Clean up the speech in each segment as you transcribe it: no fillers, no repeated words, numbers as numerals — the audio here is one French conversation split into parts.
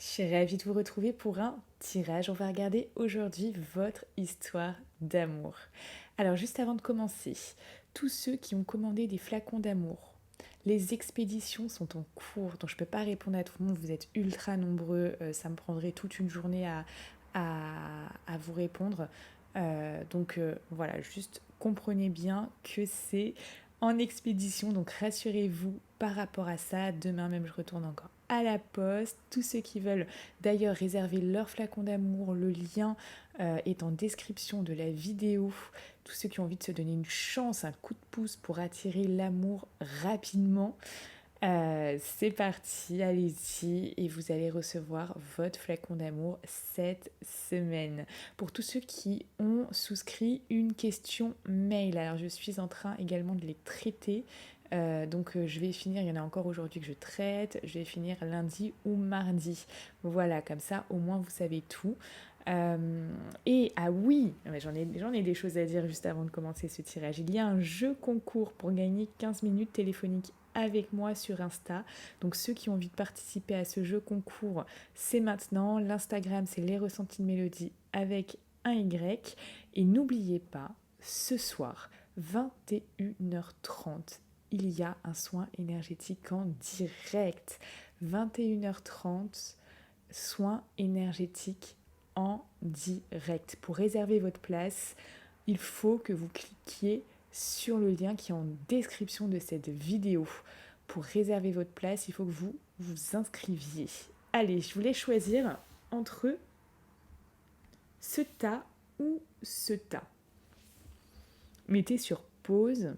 Je suis ravie de vous retrouver pour un tirage. On va regarder aujourd'hui votre histoire d'amour. Alors juste avant de commencer, tous ceux qui ont commandé des flacons d'amour, les expéditions sont en cours, donc je ne peux pas répondre à tout le monde, vous êtes ultra nombreux, ça me prendrait toute une journée à vous répondre. Voilà, juste comprenez bien que c'est en expédition, donc rassurez-vous par rapport à ça. Demain même, je retourne encore à la poste. Tous ceux qui veulent d'ailleurs réserver leur flacon d'amour, le lien est en description de la vidéo. Tous ceux qui ont envie de se donner une chance, un coup de pouce pour attirer l'amour rapidement, c'est parti, allez-y et vous allez recevoir votre flacon d'amour cette semaine. Pour tous ceux qui ont souscrit une question mail, alors je suis en train également de les traiter. Je vais finir, il y en a encore aujourd'hui que je traite, je vais finir lundi ou mardi. Voilà, comme ça au moins vous savez tout. Ah oui, j'en ai des choses à dire juste avant de commencer ce tirage. Il y a un jeu concours pour gagner 15 minutes téléphoniques avec moi sur Insta. Donc ceux qui ont envie de participer à ce jeu concours, c'est maintenant. L'Instagram, c'est les ressentis de Mélodie avec un Y. Et n'oubliez pas, ce soir, 21h30, il y a un soin énergétique en direct. 21h30, soin énergétique en direct. Pour réserver votre place, il faut que vous cliquiez sur le lien qui est en description de cette vidéo. Pour réserver votre place, il faut que vous vous inscriviez. Allez, je voulais choisir entre ce tas ou ce tas. Mettez sur pause.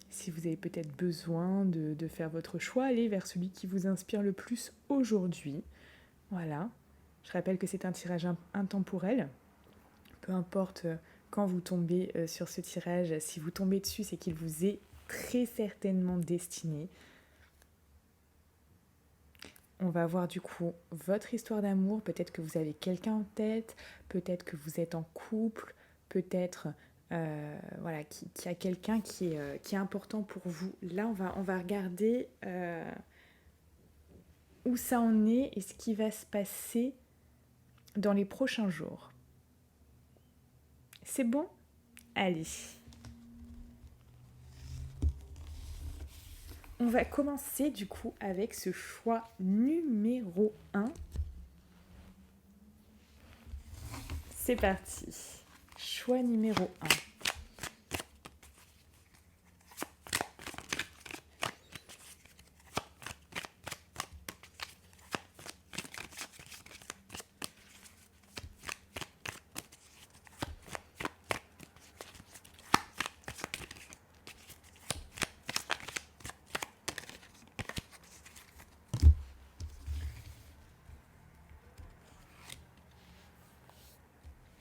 Si vous avez peut-être besoin de faire votre choix, allez vers celui qui vous inspire le plus aujourd'hui. Voilà. Je rappelle que c'est un tirage intemporel. Peu importe quand vous tombez sur ce tirage, si vous tombez dessus, c'est qu'il vous est très certainement destiné. On va voir du coup votre histoire d'amour. Peut-être que vous avez quelqu'un en tête, peut-être que vous êtes en couple, peut-être qu'il y a quelqu'un qui est important pour vous. Là, on va regarder où ça en est et ce qui va se passer dans les prochains jours. C'est bon ? Allez. On va commencer du coup avec ce choix numéro 1. C'est parti. Choix numéro 1.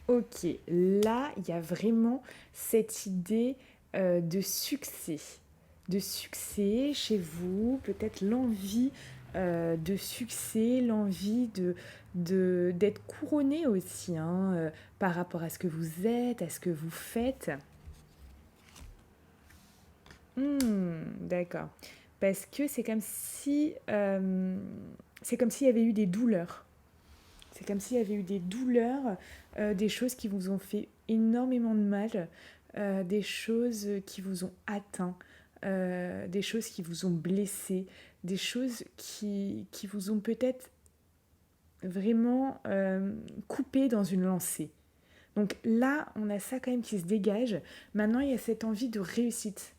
Ok, là, il y a vraiment cette idée de succès. De succès chez vous, peut-être l'envie de succès, l'envie d'être couronné aussi, par rapport à ce que vous êtes, à ce que vous faites. D'accord. Parce que c'est comme si c'est comme s'il y avait eu des douleurs. C'est comme s'il y avait eu des douleurs, des choses qui vous ont fait énormément de mal, des choses qui vous ont atteint, des choses qui vous ont blessé, des choses qui vous ont peut-être vraiment coupé dans une lancée. Donc là, on a ça quand même qui se dégage. Maintenant, il y a cette envie de réussite.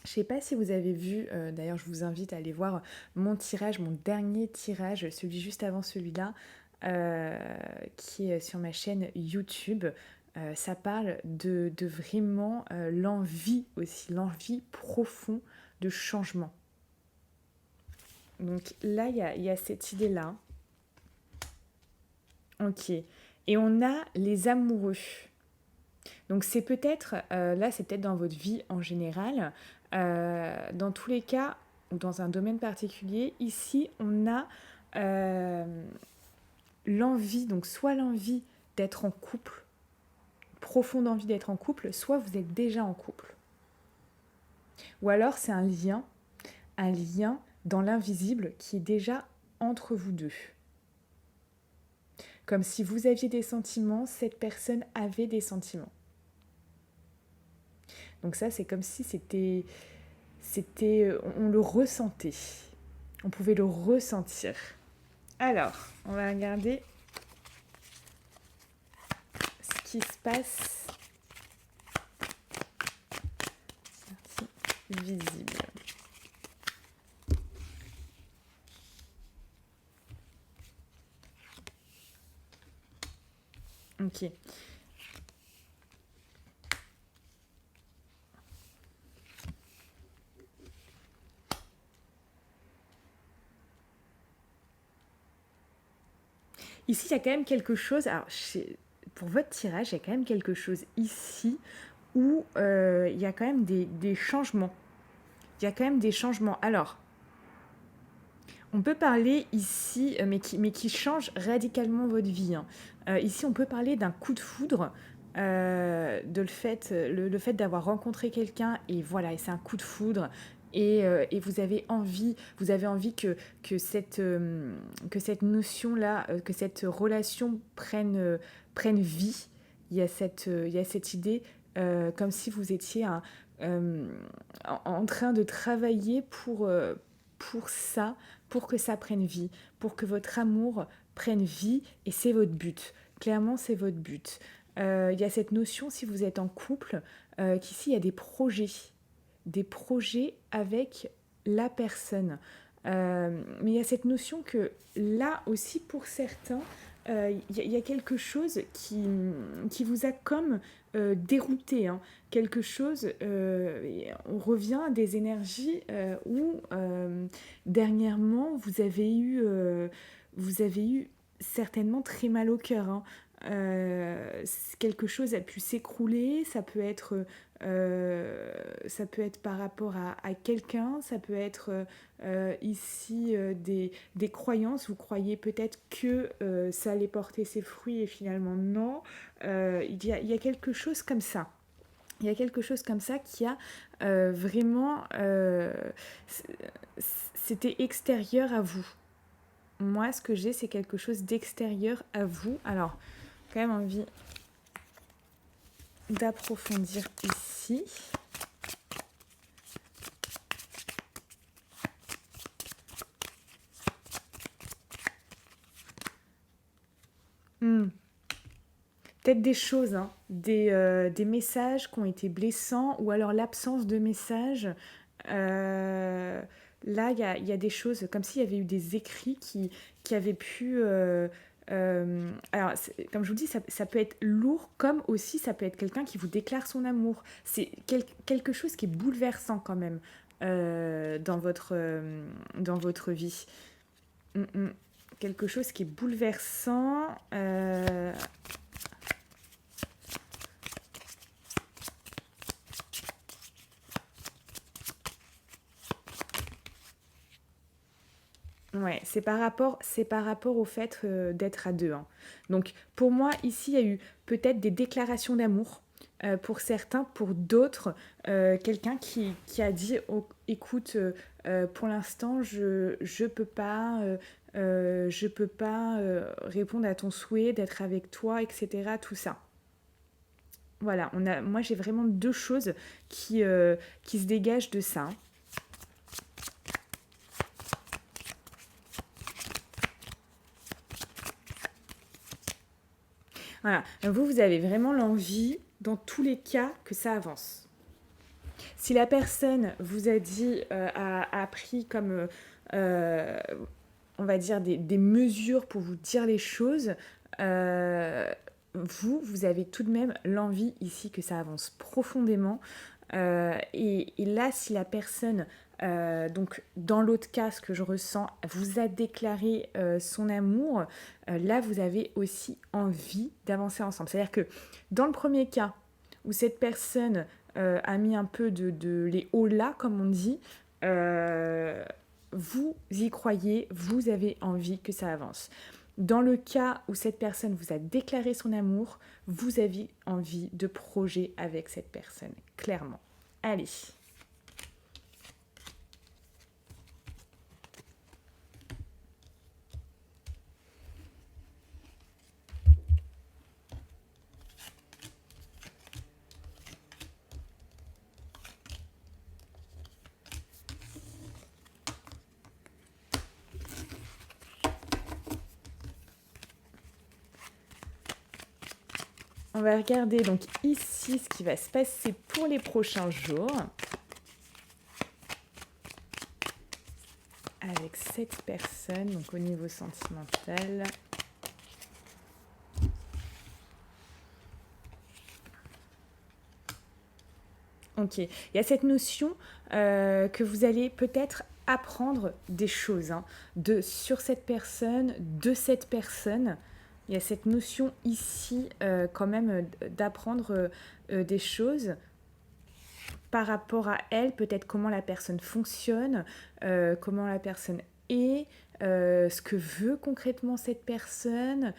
Je ne sais pas si vous avez vu, d'ailleurs je vous invite à aller voir mon tirage, mon dernier tirage, celui juste avant celui-là, qui est sur ma chaîne YouTube. Ça parle de vraiment l'envie aussi, l'envie profonde de changement. Donc là, il y a cette idée-là. Ok. Et on a les amoureux. Donc c'est peut-être, là c'est peut-être dans votre vie en général, dans tous les cas, ou dans un domaine particulier, ici on a l'envie, donc soit l'envie d'être en couple, profonde envie d'être en couple, soit vous êtes déjà en couple. Ou alors c'est un lien dans l'invisible qui est déjà entre vous deux. Comme si vous aviez des sentiments, cette personne avait des sentiments. Donc ça, c'est comme si on le ressentait. On pouvait le ressentir. Alors, on va regarder ce qui se passe. Visible. Ok. Ici, il y a quand même quelque chose. Alors, pour votre tirage, il y a quand même quelque chose ici où il y a quand même des changements. Il y a quand même des changements. Alors, on peut parler ici, mais qui change radicalement votre vie. Hein. Ici, on peut parler d'un coup de foudre, le fait d'avoir rencontré quelqu'un et voilà, et c'est un coup de foudre. Et vous avez envie que cette notion-là, que cette relation prenne vie. Il y a cette idée comme si vous étiez en train de travailler pour ça, pour que ça prenne vie, pour que votre amour prenne vie, et c'est votre but. Clairement, c'est votre but. Il y a cette notion, si vous êtes en couple, qu'ici, il y a des projets avec la personne. Mais il y a cette notion que là aussi, pour certains, il y a quelque chose qui vous a comme dérouté. Hein. Quelque chose, on revient à des énergies où dernièrement vous avez eu certainement très mal au cœur. Hein. Quelque chose a pu s'écrouler, ça peut être par rapport à quelqu'un, ça peut être ici des croyances. Vous croyez peut-être que ça allait porter ses fruits et finalement non. Il y a quelque chose comme ça. Il y a quelque chose comme ça qui a vraiment... c'était extérieur à vous. Moi, ce que j'ai, c'est quelque chose d'extérieur à vous. Alors, quand même envie d'approfondir ici. Peut-être des choses, hein, des messages qui ont été blessants ou alors l'absence de messages. Là, il y a des choses comme s'il y avait eu des écrits qui avaient pu... alors, comme je vous dis, ça peut être lourd, comme aussi ça peut être quelqu'un qui vous déclare son amour. C'est quelque chose qui est bouleversant quand même dans votre vie. Mm, mm. Quelque chose qui est bouleversant. Ouais, c'est par rapport au fait d'être à deux. Hein. Donc, pour moi, ici, il y a eu peut-être des déclarations d'amour pour certains, pour d'autres, quelqu'un qui a dit écoute, pour l'instant, je peux pas répondre à ton souhait d'être avec toi, etc. Tout ça. Voilà, moi, j'ai vraiment deux choses qui se dégagent de ça. Hein. Voilà. Vous avez vraiment l'envie, dans tous les cas, que ça avance. Si la personne vous a dit, a pris comme, on va dire, des mesures pour vous dire les choses, vous avez tout de même l'envie ici que ça avance profondément. Et là, si la personne, donc dans l'autre cas, ce que je ressens, vous a déclaré son amour, là, vous avez aussi envie d'avancer ensemble. C'est-à-dire que dans le premier cas, où cette personne a mis un peu les hauts là, comme on dit, vous y croyez, vous avez envie que ça avance. Dans le cas où cette personne vous a déclaré son amour, vous avez envie de projet avec cette personne, clairement. Allez. On va regarder donc ici ce qui va se passer pour les prochains jours avec cette personne, donc au niveau sentimental. Ok, il y a cette notion que vous allez peut-être apprendre des choses sur cette personne, de cette personne. Il y a cette notion ici quand même d'apprendre des choses par rapport à elle, peut-être comment la personne fonctionne, comment la personne est, ce que veut concrètement cette personne,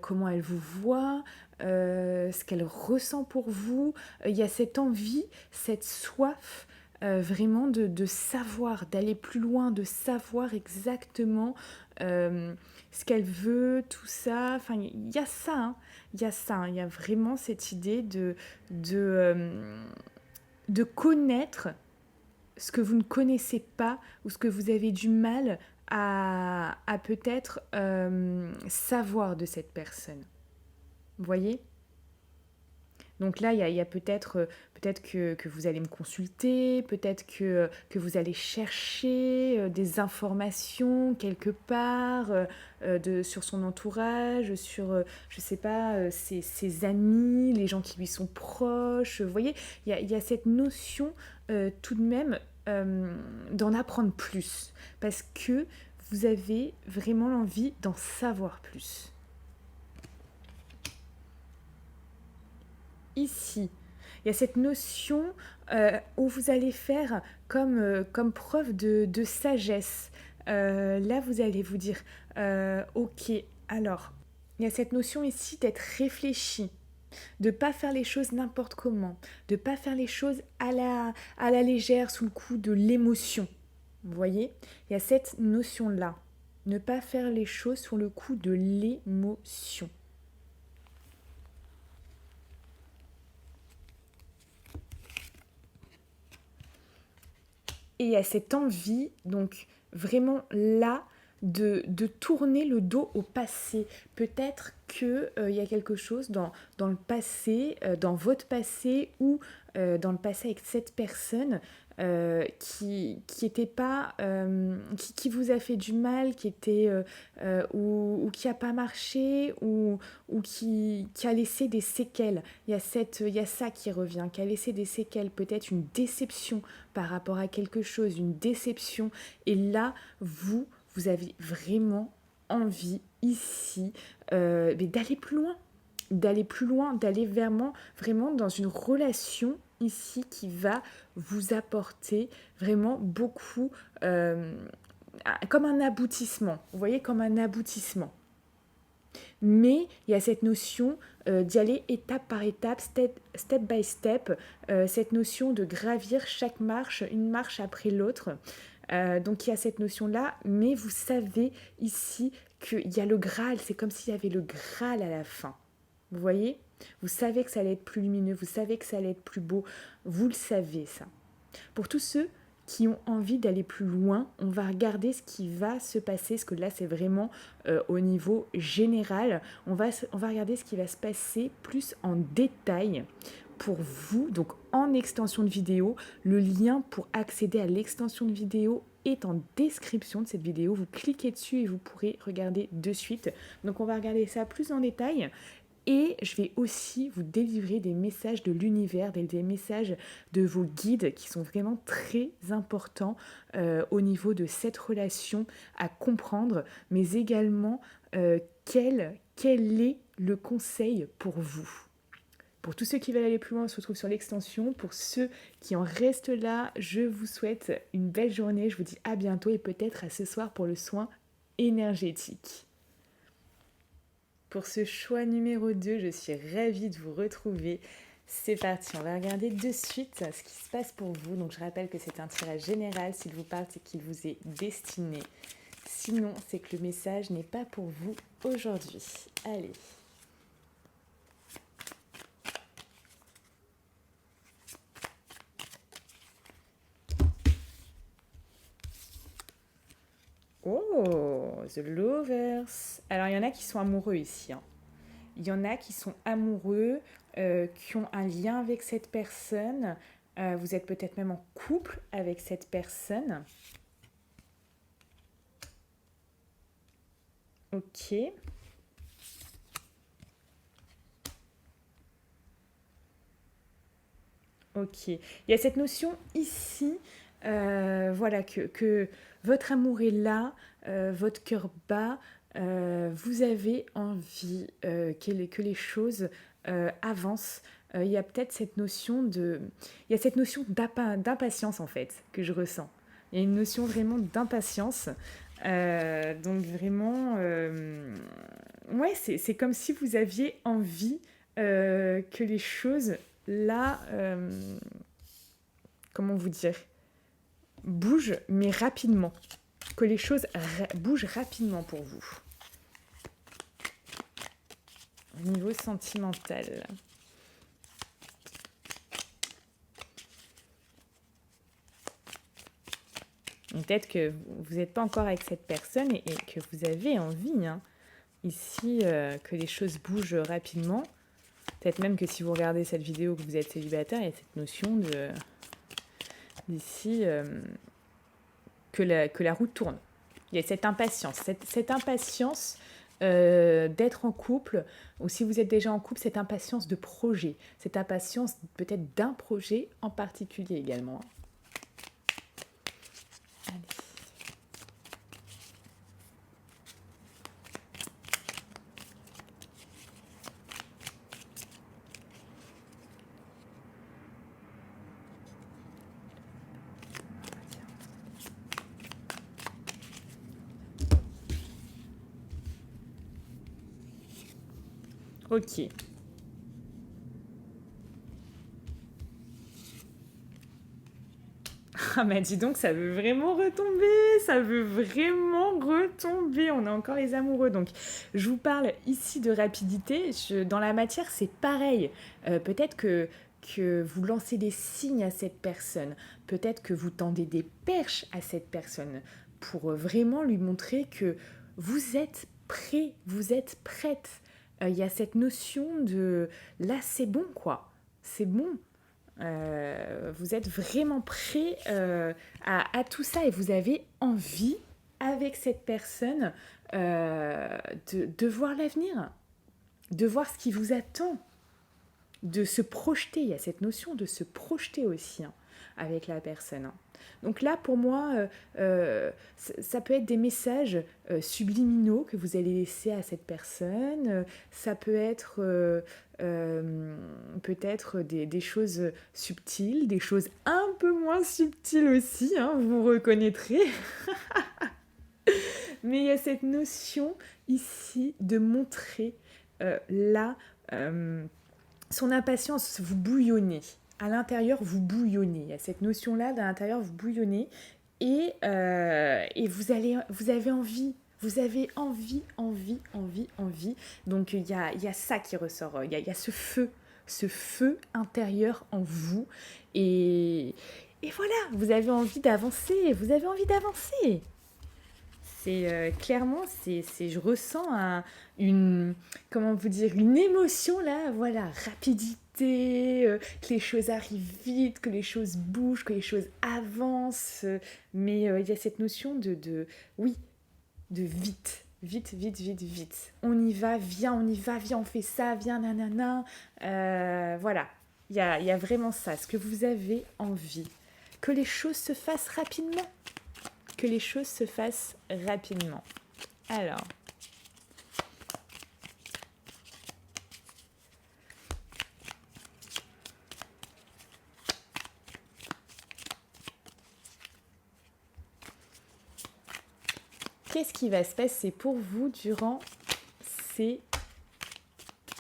comment elle vous voit, ce qu'elle ressent pour vous. Il y a cette envie, cette soif vraiment de savoir, d'aller plus loin, de savoir exactement ce qu'elle veut, tout ça. Enfin, il y a ça, hein. Il y a ça, hein. Il y a vraiment cette idée de connaître ce que vous ne connaissez pas ou ce que vous avez du mal à peut-être savoir de cette personne. Vous voyez ? Donc là, il y a peut-être que vous allez me consulter, peut-être que vous allez chercher des informations quelque part sur son entourage, sur, je ne sais pas, ses amis, les gens qui lui sont proches. Vous voyez, il y a cette notion tout de même d'en apprendre plus, parce que vous avez vraiment l'envie d'en savoir plus. Ici, il y a cette notion où vous allez faire comme preuve de sagesse. Là, vous allez vous dire, ok, alors, il y a cette notion ici d'être réfléchi, de ne pas faire les choses n'importe comment, de ne pas faire les choses à la légère, sous le coup de l'émotion. Vous voyez ? Il y a cette notion-là, ne pas faire les choses sous le coup de l'émotion. Et il y a cette envie, donc vraiment là, de tourner le dos au passé. Peut-être qu'il y a quelque chose dans le passé, dans votre passé ou dans le passé avec cette personne qui était pas, qui vous a fait du mal, qui était ou qui a pas marché ou qui a laissé des séquelles. Il y a ça qui revient, qui a laissé des séquelles, peut-être une déception par rapport à quelque chose, une déception. Et là, vous avez vraiment envie ici d'aller plus loin, d'aller vraiment dans une relation ici qui va vous apporter vraiment beaucoup, comme un aboutissement. Vous voyez, comme un aboutissement. Mais il y a cette notion d'y aller étape par étape, step by step, cette notion de gravir chaque marche, une marche après l'autre. Donc il y a cette notion-là, mais vous savez ici qu'il y a le Graal, c'est comme s'il y avait le Graal à la fin. Vous voyez ? Vous savez que ça allait être plus lumineux, vous savez que ça allait être plus beau, vous le savez ça. Pour tous ceux qui ont envie d'aller plus loin, on va regarder ce qui va se passer, parce que là c'est vraiment au niveau général, on va regarder ce qui va se passer plus en détail pour vous, donc en extension de vidéo. Le lien pour accéder à l'extension de vidéo est en description de cette vidéo, vous cliquez dessus et vous pourrez regarder de suite. Donc on va regarder ça plus en détail. Et je vais aussi vous délivrer des messages de l'univers, des messages de vos guides qui sont vraiment très importants au niveau de cette relation à comprendre, mais également quel est le conseil pour vous. Pour tous ceux qui veulent aller plus loin, on se retrouve sur l'extension. Pour ceux qui en restent là, je vous souhaite une belle journée. Je vous dis à bientôt et peut-être à ce soir pour le soin énergétique. Pour ce choix numéro 2, je suis ravie de vous retrouver. C'est parti, on va regarder de suite ce qui se passe pour vous. Donc je rappelle que c'est un tirage général. S'il vous parle, c'est qu'il vous est destiné. Sinon, c'est que le message n'est pas pour vous aujourd'hui. Allez. Oh, The Lovers. Alors, il y en a qui sont amoureux ici. Il y en a qui sont amoureux, qui ont un lien avec cette personne. Vous êtes peut-être même en couple avec cette personne. Ok. Ok. Il y a cette notion ici, voilà, que votre amour est là, votre cœur bat, vous avez envie que les choses avancent. Il y a peut-être cette notion de... Il y a cette notion d'impatience, en fait, que je ressens. Il y a une notion vraiment d'impatience. Donc vraiment, ouais, c'est comme si vous aviez envie que les choses là, comment vous dire, bougent, mais rapidement. Que les choses bougent rapidement pour vous. Au niveau sentimental. Peut-être que vous n'êtes pas encore avec cette personne et que vous avez envie, hein, ici, que les choses bougent rapidement. Peut-être même que si vous regardez cette vidéo que vous êtes célibataire, il y a cette notion d'ici que la roue tourne. Il y a cette impatience, cette impatience d'être en couple, ou si vous êtes déjà en couple, cette impatience de projet, cette impatience peut-être d'un projet en particulier également. Allez. Ok. Ah bah dis donc, ça veut vraiment retomber, ça veut vraiment retomber. On a encore les amoureux. Donc, je vous parle ici de rapidité. Dans la matière, c'est pareil. Peut-être que vous lancez des signes à cette personne. Peut-être que vous tendez des perches à cette personne pour vraiment lui montrer que vous êtes prêt, vous êtes prête. Il y a cette notion de là, c'est bon, quoi. C'est bon. Vous êtes vraiment prêt à tout ça et vous avez envie, avec cette personne, de voir l'avenir, de voir ce qui vous attend, de se projeter. Il y a cette notion de se projeter aussi, hein, avec la personne, hein. Donc là, pour moi, ça peut être des messages subliminaux que vous allez laisser à cette personne. Ça peut être peut-être des choses subtiles, des choses un peu moins subtiles aussi, hein, vous reconnaîtrez. Mais il y a cette notion ici de montrer là son impatience, vous bouillonnez. À l'intérieur, vous bouillonnez. Il y a cette notion-là, à l'intérieur, vous bouillonnez. Et vous avez envie. Vous avez envie. Donc, il y a ça qui ressort. Il y a ce feu intérieur en vous. Et voilà, vous avez envie d'avancer. Vous avez envie d'avancer. C'est clairement, je ressens comment vous dire, une émotion là, voilà, rapidité, que les choses arrivent vite, que les choses bougent, que les choses avancent, mais il y a cette notion oui, de vite. Vite. On y va, viens, on fait ça, viens, nanana. Voilà, il y a vraiment ça, ce que vous avez envie. Que les choses se fassent rapidement. Que les choses se fassent rapidement. Alors, qu'est-ce qui va se passer pour vous durant ces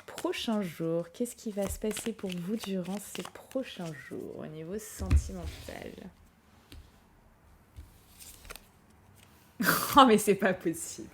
prochains jours? Qu'est-ce qui va se passer pour vous durant ces prochains jours au niveau sentimental? Oh mais c'est pas possible.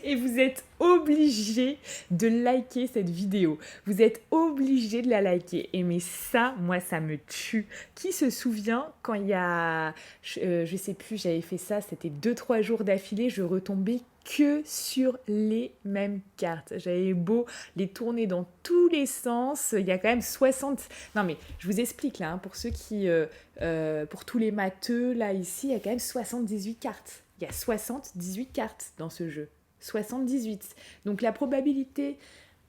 Et vous êtes obligé de liker cette vidéo. Vous êtes obligé de la liker. Et mais ça, moi, ça me tue. Qui se souvient quand il y a, je sais plus, j'avais fait ça, c'était 2-3 jours d'affilée, je retombais que sur les mêmes cartes. J'avais beau les tourner dans tous les sens. Il y a quand même 60... Non mais je vous explique là, hein, pour ceux qui... pour tous les matheux, là, ici, il y a quand même 78 cartes. Il y a 78 cartes dans ce jeu. 78. Donc la probabilité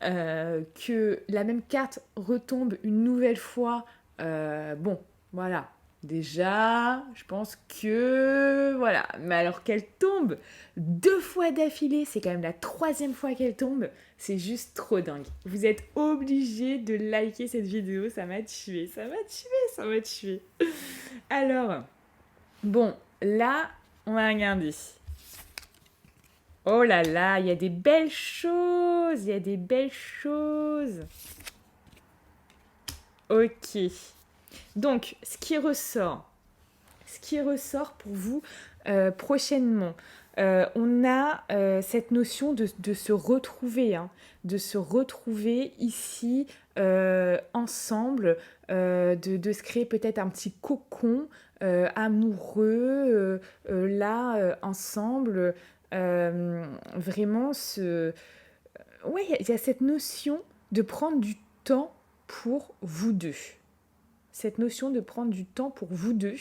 que la même carte retombe une nouvelle fois, bon, voilà. Déjà, je pense que... Voilà. Mais alors qu'elle tombe 2 fois d'affilée, c'est quand même la 3e fois qu'elle tombe, c'est juste trop dingue. Vous êtes obligés de liker cette vidéo, ça m'a tué, ça m'a tué, ça m'a tué. Alors, bon, là, on va regarder. Oh là là, il y a des belles choses, il y a des belles choses. Ok. Donc, ce qui ressort pour vous prochainement, on a cette notion de se retrouver, hein, de se retrouver ici ensemble, de se créer peut-être un petit cocon amoureux, là, ensemble. Vraiment, ouais, il y a cette notion de prendre du temps pour vous deux. Cette notion de prendre du temps pour vous deux.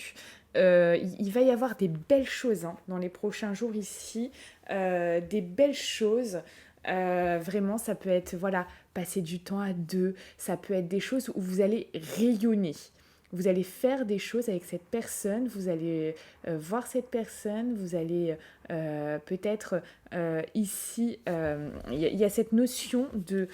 Il va y avoir des belles choses hein, dans les prochains jours ici. Des belles choses. Vraiment, ça peut être, voilà, passer du temps à deux. Ça peut être des choses où vous allez rayonner. Vous allez faire des choses avec cette personne, vous allez voir cette personne, vous allez peut-être ici, il y a cette notion de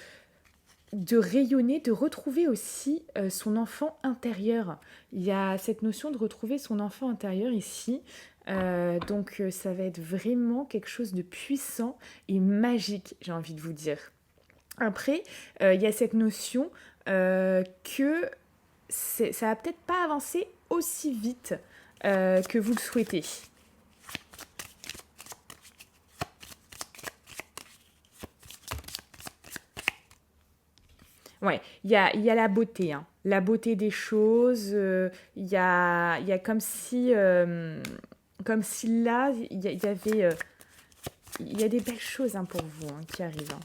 rayonner, de retrouver aussi son enfant intérieur. Il y a cette notion de retrouver son enfant intérieur ici. Donc ça va être vraiment quelque chose de puissant et magique, j'ai envie de vous dire. Après, il y a cette notion que ça va peut-être pas avancer aussi vite que vous le souhaitez. Ouais, il y a la beauté, hein. La beauté des choses. Il y a comme si là, il y avait, il y a des belles choses hein, pour vous hein, qui arrivent. Hein.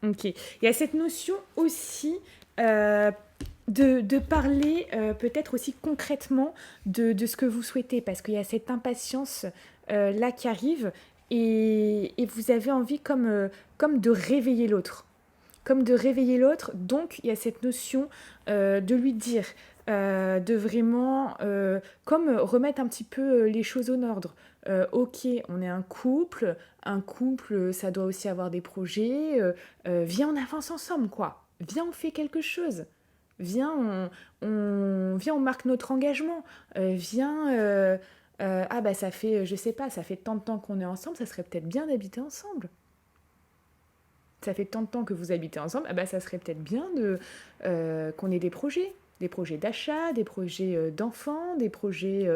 Ok. Il y a cette notion aussi de parler peut-être aussi concrètement de ce que vous souhaitez, parce qu'il y a cette impatience là qui arrive et vous avez envie comme de réveiller l'autre. Comme de réveiller l'autre, donc il y a cette notion de lui dire, de vraiment, comme remettre un petit peu les choses en ordre. Ok, on est un couple, ça doit aussi avoir des projets, viens on avance ensemble quoi, viens on fait quelque chose, viens viens on marque notre engagement, viens, ah bah ça fait, je sais pas, ça fait tant de temps qu'on est ensemble, ça serait peut-être bien d'habiter ensemble. Ça fait tant de temps que vous habitez ensemble, ah bah ça serait peut-être bien qu'on ait des projets d'achat, des projets d'enfants, des projets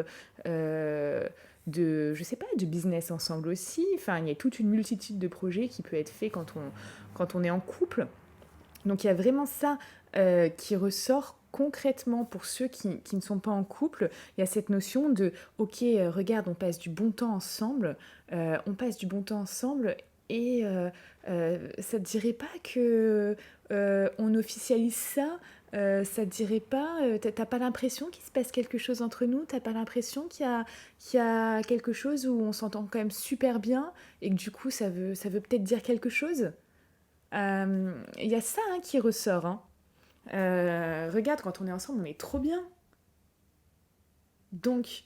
de, je sais pas, de business ensemble aussi. Enfin, il y a toute une multitude de projets qui peut être fait quand on est en couple. Donc il y a vraiment ça qui ressort concrètement pour ceux qui ne sont pas en couple. Il y a cette notion de, ok, regarde, on passe du bon temps ensemble, et ça te dirait pas que on officialise ça. Ça te dirait pas, t'as pas l'impression qu'il se passe quelque chose entre nous, t'as pas l'impression qu'il y a quelque chose où on s'entend quand même super bien et que du coup ça veut peut-être dire quelque chose. Il y a ça hein, qui ressort. Hein. Regarde, quand on est ensemble, on est trop bien. Donc,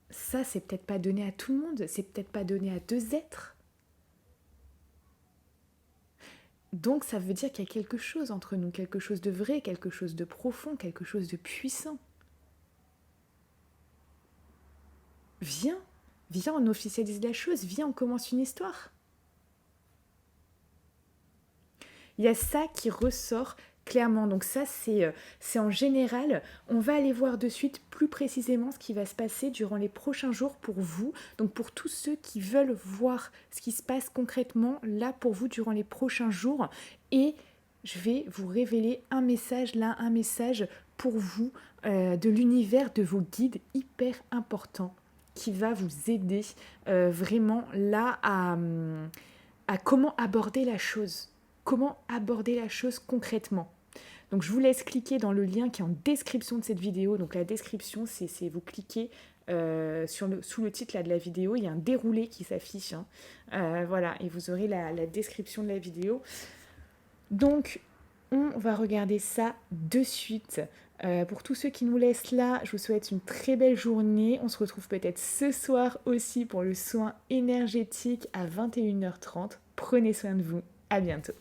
ça, c'est peut-être pas donné à tout le monde, c'est peut-être pas donné à deux êtres. Donc, ça veut dire qu'il y a quelque chose entre nous, quelque chose de vrai, quelque chose de profond, quelque chose de puissant. Viens, Viens, on officialise la chose, viens, on commence une histoire. Il y a ça qui ressort clairement. Donc ça, c'est en général. On va aller voir de suite plus précisément ce qui va se passer durant les prochains jours pour vous. Donc pour tous ceux qui veulent voir ce qui se passe concrètement là pour vous durant les prochains jours. Et je vais vous révéler un message là, un message pour vous de l'univers, de vos guides hyper important qui va vous aider vraiment là à comment aborder la chose. Comment aborder la chose concrètement. Donc je vous laisse cliquer dans le lien qui est en description de cette vidéo. Donc la description, c'est vous cliquez sous le titre là, de la vidéo, il y a un déroulé qui s'affiche. Voilà, et vous aurez la description de la vidéo. Donc on va regarder ça de suite. Pour tous ceux qui nous laissent là, je vous souhaite une très belle journée. On se retrouve peut-être ce soir aussi pour le soin énergétique à 21h30. Prenez soin de vous. À bientôt.